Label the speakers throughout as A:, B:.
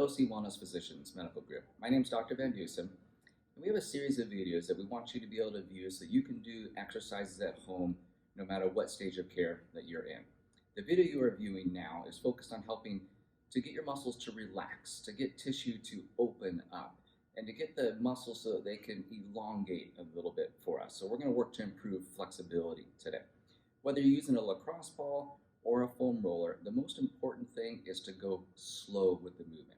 A: OC Wellness Physicians Medical Group. My name is Dr. Van Dusen, and we have a series of videos that we want you to be able to view so you can do exercises at home no matter what stage of care that you're in. The video you are viewing now is focused on helping to get your muscles to relax, to get tissue to open up, and to get the muscles so that they can elongate a little bit for us. So we're going to work to improve flexibility today. Whether you're using a lacrosse ball or a foam roller, the most important thing is to go slow with the movement.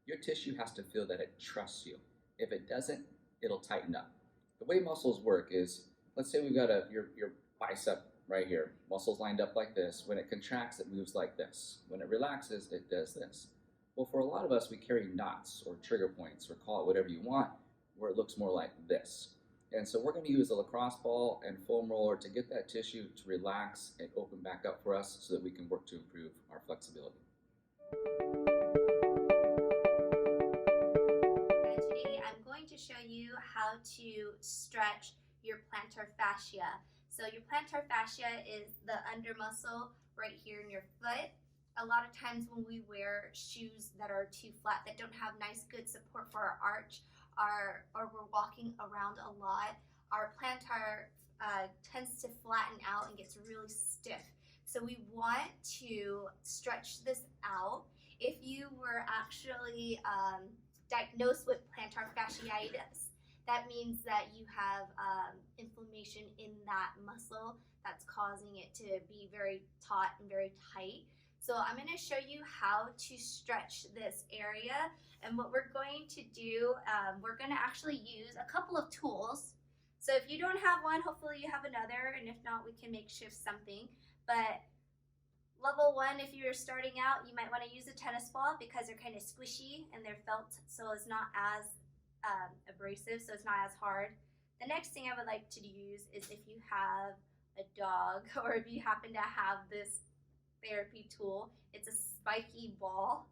A: Your tissue has to feel that it trusts you. If it doesn't, it'll tighten up. The way muscles work is, let's say we've got your bicep right here, muscles lined up like this. When it contracts, it moves like this. When it relaxes, it does this. Well, for a lot of us, we carry knots or trigger points, or call it whatever you want, where it looks more like this. And so we're going to use a lacrosse ball and foam roller to get that tissue to relax and open back up for us so that we can work to improve our flexibility.
B: Today I'm going to show you how to stretch your plantar fascia. So your plantar fascia is the under muscle right here in your foot. A lot of times when we wear shoes that are too flat, that don't have nice good support for our arch, or we're walking around a lot, our plantar tends to flatten out and gets really stiff. So we want to stretch this out. If you were actually diagnosed with plantar fasciitis, that means that you have inflammation in that muscle that's causing it to be very taut and very tight. So I'm going to show you how to stretch this area, and what we're going to do, we're going to actually use a couple of tools. So if you don't have one, hopefully you have another, and if not, we can makeshift something. But level one, if you're starting out, you might want to use a tennis ball because they're kind of squishy and they're felt, so it's not as abrasive, so it's not as hard. The next thing I would like to use is if you have a dog, or if you happen to have this therapy tool, it's a spiky ball.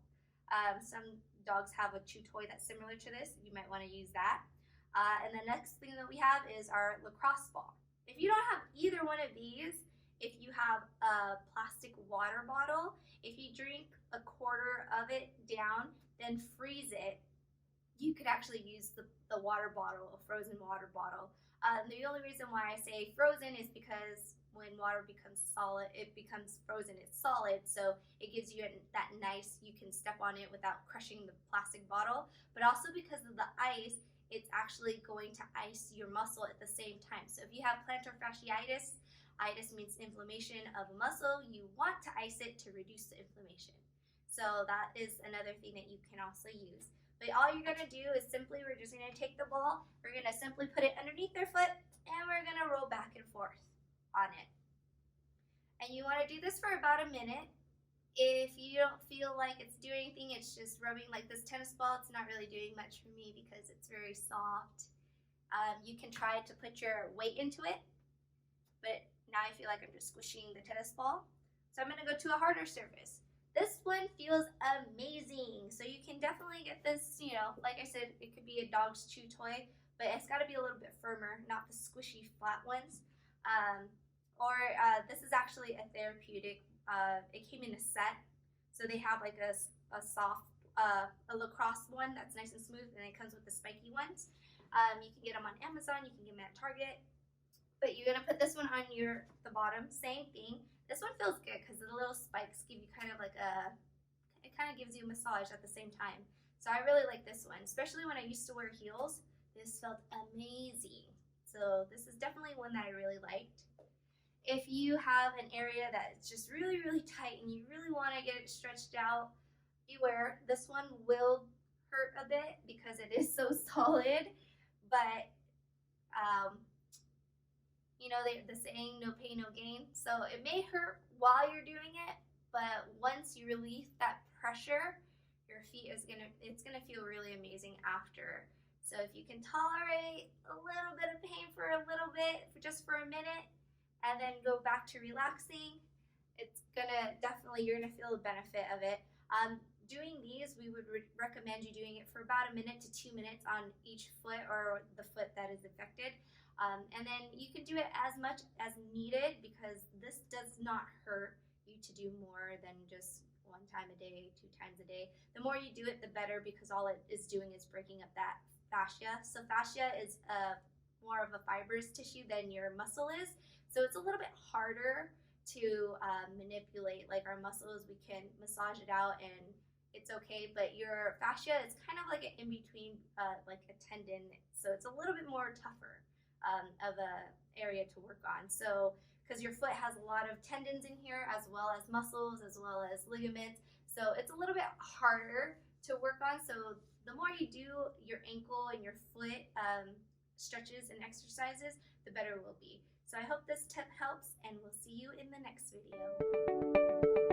B: Some dogs have a chew toy that's similar to this. You might want to use that. And the next thing that we have is our lacrosse ball. If you don't have either one of these, if you have a plastic water bottle, if you drink a quarter of it down, then freeze it, you could actually use the water bottle, a frozen water bottle. The only reason why I say frozen is because when water becomes solid, it becomes frozen, it's solid, so it gives you that nice, you can step on it without crushing the plastic bottle, but also because of the ice, it's actually going to ice your muscle at the same time. So if you have plantar fasciitis, itis means inflammation of a muscle, you want to ice it to reduce the inflammation. So that is another thing that you can also use. But all you're gonna do is simply, we're just gonna take the ball, we're gonna simply put it underneath their foot, and we're gonna roll back and forth on it. And you want to do this for about a minute. If you don't feel like it's doing anything, it's just rubbing like this tennis ball. It's not really doing much for me because it's very soft. You can try to put your weight into it, but now I feel like I'm just squishing the tennis ball. So I'm going to go to a harder surface. This one feels amazing. So you can definitely get this, like I said, it could be a dog's chew toy, but it's got to be a little bit firmer, not the squishy flat ones. This is actually a therapeutic. It came in a set, so they have like a soft, a lacrosse one that's nice and smooth, and it comes with the spiky ones. You can get them on Amazon, you can get them at Target, but you're gonna put this one on the bottom, same thing. This one feels good because the little spikes give you kind of like it kind of gives you a massage at the same time. So I really like this one, especially when I used to wear heels. This felt amazing. So this is definitely one that I really liked. If you have an area that's just really, really tight and you really want to get it stretched out, beware. This one will hurt a bit because it is so solid, but the saying, no pain, no gain. So it may hurt while you're doing it, but once you release that pressure, your feet it's gonna feel really amazing after. So if you can tolerate a little bit of pain for a little bit, just for a minute, and then go back to relaxing, you're gonna feel the benefit of it. Doing these, we would recommend you doing it for about a minute to 2 minutes on each foot or the foot that is affected. And then you can do it as much as needed because this does not hurt you to do more than just 1 time a day, 2 times a day. The more you do it, the better, because all it is doing is breaking up that fascia. So fascia is more of a fibrous tissue than your muscle is. So it's a little bit harder to manipulate. Like our muscles, we can massage it out and it's okay, but your fascia is kind of like an in-between, like a tendon. So it's a little bit more tougher of a area to work on. So because your foot has a lot of tendons in here, as well as muscles, as well as ligaments. So it's a little bit harder to work on. So the more you do your ankle and your foot stretches and exercises, the better it will be. So I hope this tip helps, and we'll see you in the next video.